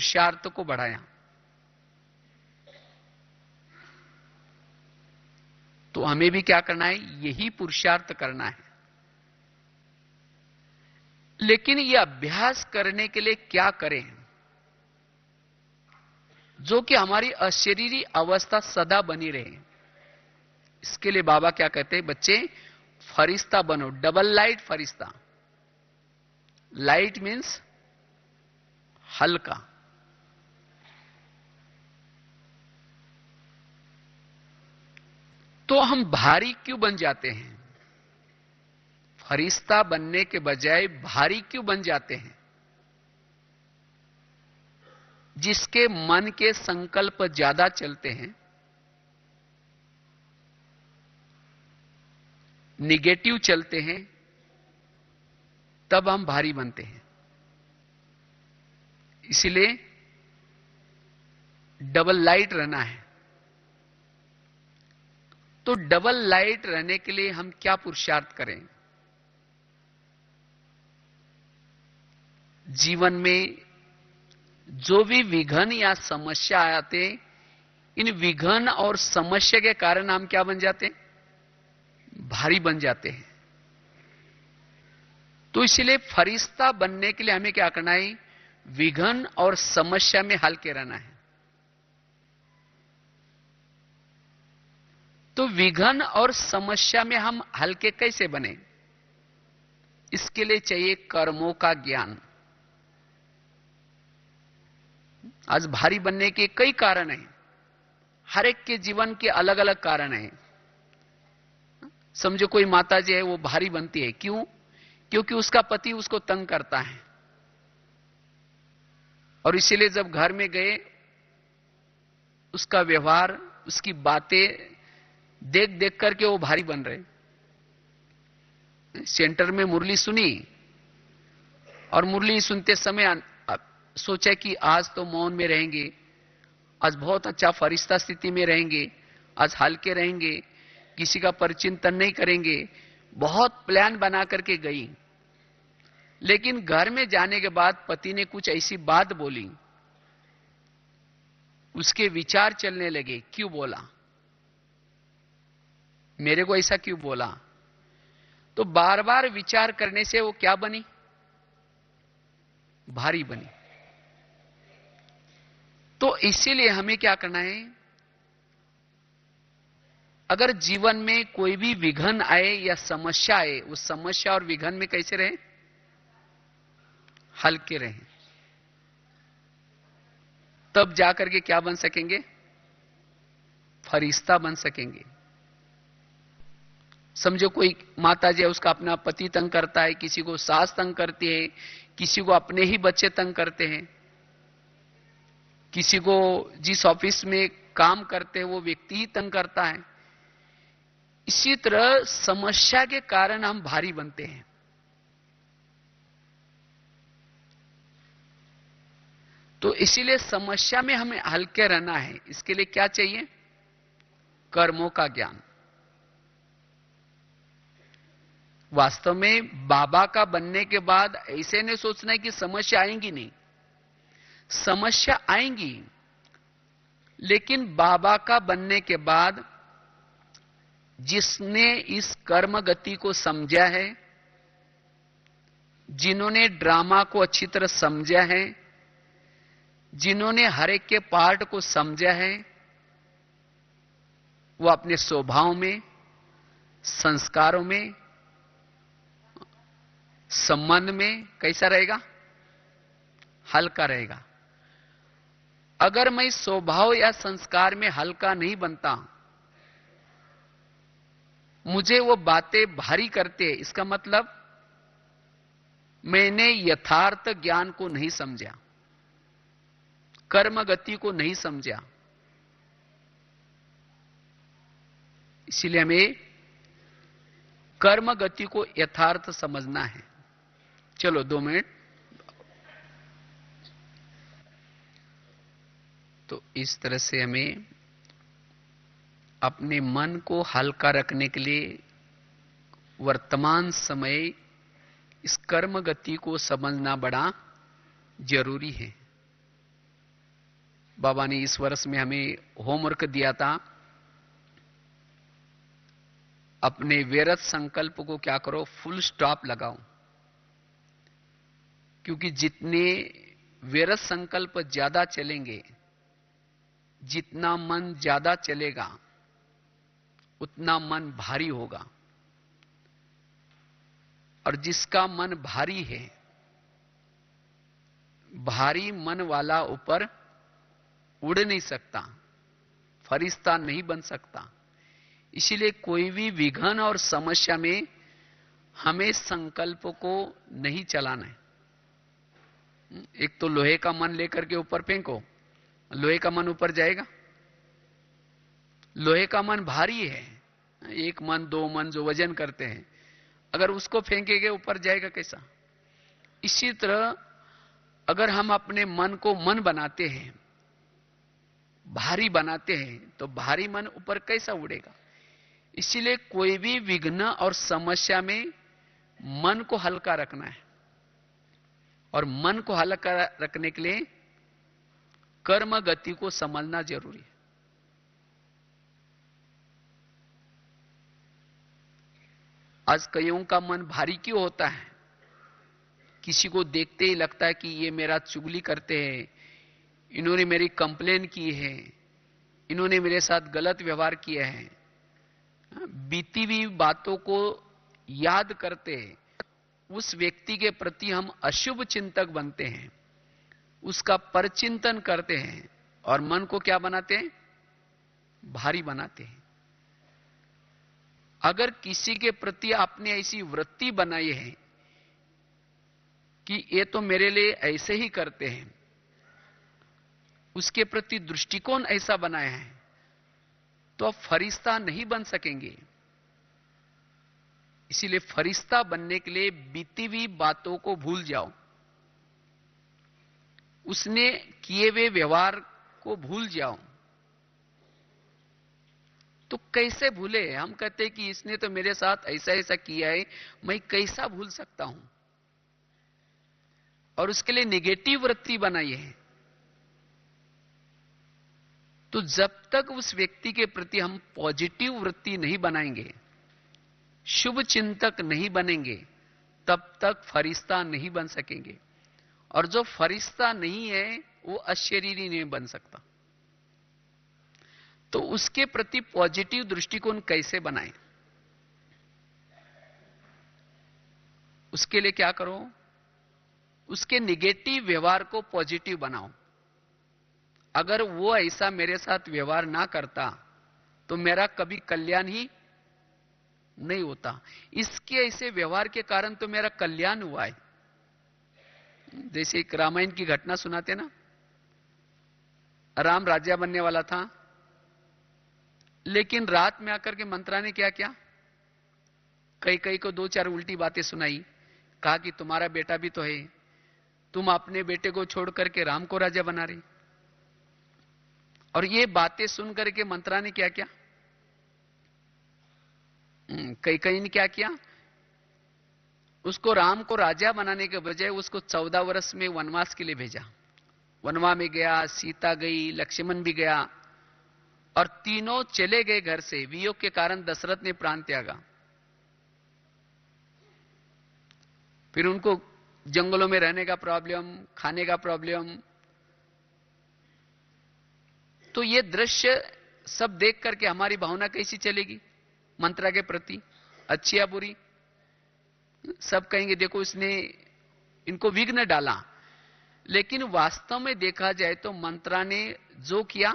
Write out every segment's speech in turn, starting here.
पुरुषार्थ को बढ़ाया। तो हमें भी क्या करना है? यही पुरुषार्थ करना है। लेकिन यह अभ्यास करने के लिए क्या करें जो कि हमारी अशरीरी अवस्था सदा बनी रहे? इसके लिए बाबा क्या कहते हैं? बच्चे, फरिश्ता बनो, डबल लाइट फरिश्ता। लाइट मीन्स हल्का, तो हम भारी क्यों बन जाते हैं? फरिश्ता बनने के बजाय भारी क्यों बन जाते हैं? जिसके मन के संकल्प ज्यादा चलते हैं, निगेटिव चलते हैं, तब हम भारी बनते हैं। इसलिए डबल लाइट रहना है। तो डबल लाइट रहने के लिए हम क्या पुरुषार्थ करें? जीवन में जो भी विघन या समस्या आते, इन विघन और समस्या के कारण हम क्या बन जाते हैं? भारी बन जाते हैं। तो इसलिए फरिश्ता बनने के लिए हमें क्या करना है? विघन और समस्या में हल्के रहना है। तो विघन और समस्या में हम हल्के कैसे बने? इसके लिए चाहिए कर्मों का ज्ञान। आज भारी बनने के कई कारण हैं। हर एक के जीवन के अलग अलग कारण हैं। समझो कोई माता जी है, वो भारी बनती है। क्यों? क्योंकि उसका पति उसको तंग करता है, और इसीलिए जब घर में गए, उसका व्यवहार, उसकी बातें देख देख करके वो भारी बन रहे। सेंटर में मुरली सुनी, और मुरली सुनते समय सोचा कि आज तो मौन में रहेंगे, आज बहुत अच्छा फरिश्ता स्थिति में रहेंगे, आज हल्के रहेंगे, किसी का परिचिंतन नहीं करेंगे। बहुत प्लान बना करके गई, लेकिन घर में जाने के बाद पति ने कुछ ऐसी बात बोली, उसके विचार चलने लगे। क्यों बोला? मेरे को ऐसा क्यों बोला? तो बार बार विचार करने से वो क्या बनी? भारी बनी। तो इसीलिए हमें क्या करना है? अगर जीवन में कोई भी विघन आए या समस्या आए, उस समस्या और विघन में कैसे रहे? हल्के रहे। तब जाकर के क्या बन सकेंगे? फरिश्ता बन सकेंगे। समझो कोई माता जी है, उसका अपना पति तंग करता है, किसी को सास तंग करती है, किसी को अपने ही बच्चे तंग करते हैं, किसी को जिस ऑफिस में काम करते हैं वो व्यक्ति ही तंग करता है। इसी तरह समस्या के कारण हम भारी बनते हैं। तो इसीलिए समस्या में हमें हल्के रहना है। इसके लिए क्या चाहिए? कर्मों का ज्ञान। वास्तव में बाबा का बनने के बाद ऐसे नहीं सोचना है कि समस्या आएंगी नहीं। समस्या आएंगी, लेकिन बाबा का बनने के बाद जिसने इस कर्म गति को समझा है, जिन्होंने ड्रामा को अच्छी तरह समझा है, जिन्होंने हर एक के पार्ट को समझा है, वो अपने स्वभाव में, संस्कारों में, संबंध में कैसा रहेगा? हल्का रहेगा। अगर मैं स्वभाव या संस्कार में हल्का नहीं बनता, मुझे वो बातें भारी करते, इसका मतलब मैंने यथार्थ ज्ञान को नहीं समझा, कर्म गति को नहीं समझा। इसलिए हमें कर्म गति को यथार्थ समझना है। चलो 2 मिनट। तो इस तरह से हमें अपने मन को हल्का रखने के लिए वर्तमान समय इस कर्म गति को समझना बड़ा जरूरी है। बाबा ने इस वर्ष में हमें होमवर्क दिया था, अपने व्यर्थ संकल्प को क्या करो, फुल स्टॉप लगाओ। क्योंकि जितने व्यर्थ संकल्प ज्यादा चलेंगे, जितना मन ज्यादा चलेगा, उतना मन भारी होगा। और जिसका मन भारी है, भारी मन वाला ऊपर उड़ नहीं सकता, फरिश्ता नहीं बन सकता। इसीलिए कोई भी विघ्न और समस्या में हमें संकल्प को नहीं चलाना है। एक तो लोहे का मन लेकर के ऊपर फेंको, लोहे का मन ऊपर जाएगा? लोहे का मन भारी है, एक मन दो मन जो वजन करते हैं, अगर उसको फेंकेंगे ऊपर जाएगा कैसा? इसी तरह अगर हम अपने मन को मन बनाते हैं, भारी बनाते हैं, तो भारी मन ऊपर कैसा उड़ेगा? इसीलिए कोई भी विघ्न और समस्या में मन को हल्का रखना है। और मन को हल्का रखने के लिए कर्म गति को समझना जरूरी है। आज कईयों का मन भारी क्यों होता है? किसी को देखते ही लगता है कि ये मेरा चुगली करते हैं, इन्होंने मेरी कंप्लेन की है, इन्होंने मेरे साथ गलत व्यवहार किया है। बीती हुई बातों को याद करते उस व्यक्ति के प्रति हम अशुभ चिंतक बनते हैं, उसका परचिंतन करते हैं और मन को क्या बनाते हैं? भारी बनाते हैं। अगर किसी के प्रति आपने ऐसी वृत्ति बनाई है कि ये तो मेरे लिए ऐसे ही करते हैं, उसके प्रति दृष्टिकोण ऐसा बनाया है, तो आप फरिश्ता नहीं बन सकेंगे। इसीलिए फरिश्ता बनने के लिए बीती हुई बातों को भूल जाओ, उसने किए हुए व्यवहार को भूल जाओ। तो कैसे भूले? हम कहते हैं कि इसने तो मेरे साथ ऐसा ऐसा किया है, मैं कैसा भूल सकता हूं? और उसके लिए नेगेटिव वृत्ति बनाई है। तो जब तक उस व्यक्ति के प्रति हम पॉजिटिव वृत्ति नहीं बनाएंगे, शुभ चिंतक नहीं बनेंगे, तब तक फरिश्ता नहीं बन सकेंगे। और जो फरिश्ता नहीं है वो अशरीरी नहीं बन सकता। तो उसके प्रति पॉजिटिव दृष्टिकोण कैसे बनाएं? उसके लिए क्या करो? उसके निगेटिव व्यवहार को पॉजिटिव बनाओ। अगर वो ऐसा मेरे साथ व्यवहार ना करता तो मेरा कभी कल्याण ही नहीं होता। इसके ऐसे व्यवहार के कारण तो मेरा कल्याण हुआ है। जैसे एक रामायण की घटना सुनाते ना, राम राजा बनने वाला था, लेकिन रात में आकर के मंत्रा ने क्या किया? कई कई को दो चार उल्टी बातें सुनाई। कहा कि तुम्हारा बेटा भी तो है, तुम अपने बेटे को छोड़ करके राम को राजा बना रही। और ये बातें सुन करके मंत्रा ने क्या किया? कई ने क्या किया? उसको राम को राजा बनाने के बजाय उसको 14 वर्ष में वनवास के लिए भेजा। वनवा में गया, सीता गई, लक्ष्मण भी गया, और तीनों चले गए घर से। वियोग के कारण दशरथ ने प्राण त्यागा। फिर उनको जंगलों में रहने का प्रॉब्लम, खाने का प्रॉब्लम। तो ये दृश्य सब देख करके हमारी भावना कैसी चलेगी मंत्रा के प्रति? अच्छी या बुरी? सब कहेंगे देखो इसने इनको विघ्न डाला। लेकिन वास्तव में देखा जाए तो मंत्रा ने जो किया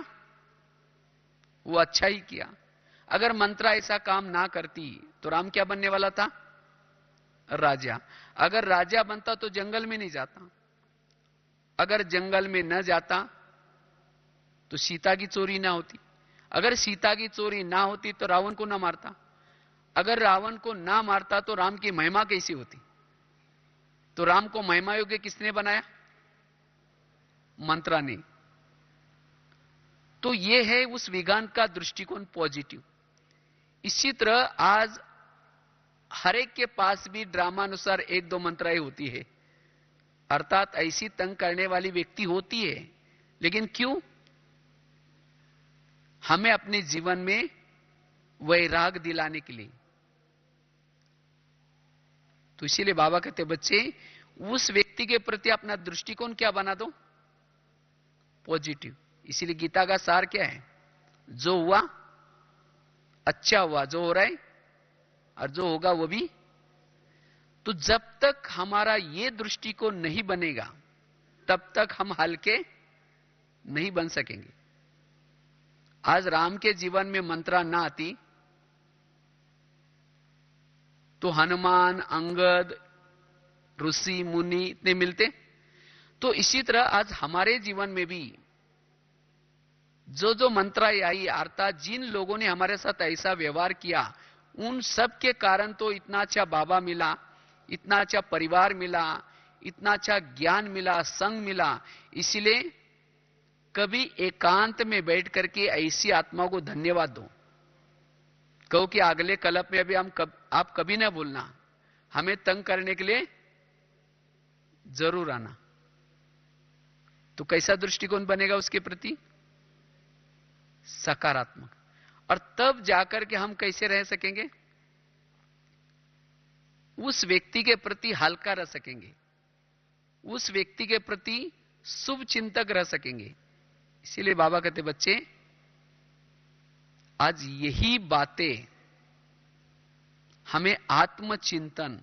वो अच्छा ही किया। अगर मंत्रा ऐसा काम ना करती तो राम क्या बनने वाला था? राजा। अगर राजा बनता तो जंगल में नहीं जाता। अगर जंगल में न जाता तो सीता की चोरी ना होती। अगर सीता की चोरी ना होती तो रावण को ना मारता। अगर रावण को ना मारता तो राम की महिमा कैसी होती? तो राम को महिमा योग्य किसने बनाया? मंत्रा ने। तो यह है उस विज्ञान का दृष्टिकोण पॉजिटिव। इसी तरह आज हर एक के पास भी ड्रामानुसार एक दो मंत्राएं होती है, अर्थात ऐसी तंग करने वाली व्यक्ति होती है। लेकिन क्यों? हमें अपने जीवन में वैराग दिलाने के लिए। तो इसीलिए बाबा कहते बच्चे, उस व्यक्ति के प्रति अपना दृष्टिकोण क्या बना दो, पॉजिटिव। इसीलिए गीता का सार क्या है, जो हुआ अच्छा हुआ, जो हो रहा है और जो होगा वो भी। तो जब तक हमारा ये दृष्टिकोण नहीं बनेगा तब तक हम हल्के नहीं बन सकेंगे। आज राम के जीवन में मंत्रा ना आती तो हनुमान, अंगद, ऋषि मुनि इतने मिलते। तो इसी तरह आज हमारे जीवन में भी जो जो मंत्रा आई, अर्थात जिन लोगों ने हमारे साथ ऐसा व्यवहार किया, उन सब के कारण तो इतना अच्छा बाबा मिला, इतना अच्छा परिवार मिला, इतना अच्छा ज्ञान मिला, संग मिला। इसलिए कभी एकांत में बैठ करके ऐसी आत्मा को धन्यवाद दो। कहो कि अगले कल्प में अभी आप कभी ना भूलना, हमें तंग करने के लिए जरूर आना। तो कैसा दृष्टिकोण बनेगा उसके प्रति, सकारात्मक। और तब जाकर के हम कैसे रह सकेंगे, उस व्यक्ति के प्रति हल्का रह सकेंगे, उस व्यक्ति के प्रति शुभ चिंतक रह सकेंगे। इसीलिए बाबा कहते बच्चे, आज यही बातें हमें आत्मचिंतन,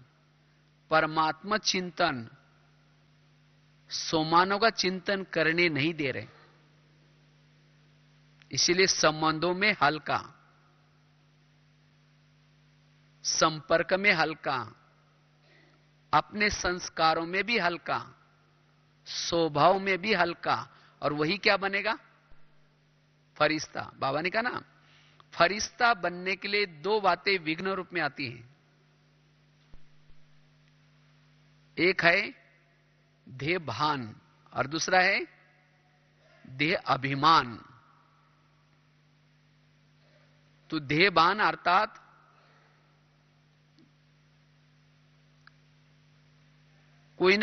परमात्मा चिंतन, सोमानों का चिंतन करने नहीं दे रहे। इसीलिए संबंधों में हल्का, संपर्क में हल्का, अपने संस्कारों में भी हल्का, स्वभाव में भी हल्का। और वही क्या बनेगा, फरिश्ता। बाबा ने कहा ना, फरिश्ता बनने के लिए दो बातें विघ्न रूप में आती हैं। एक है देह भान और दूसरा है देह अभिमान। तो देह भान अर्थात कोई ना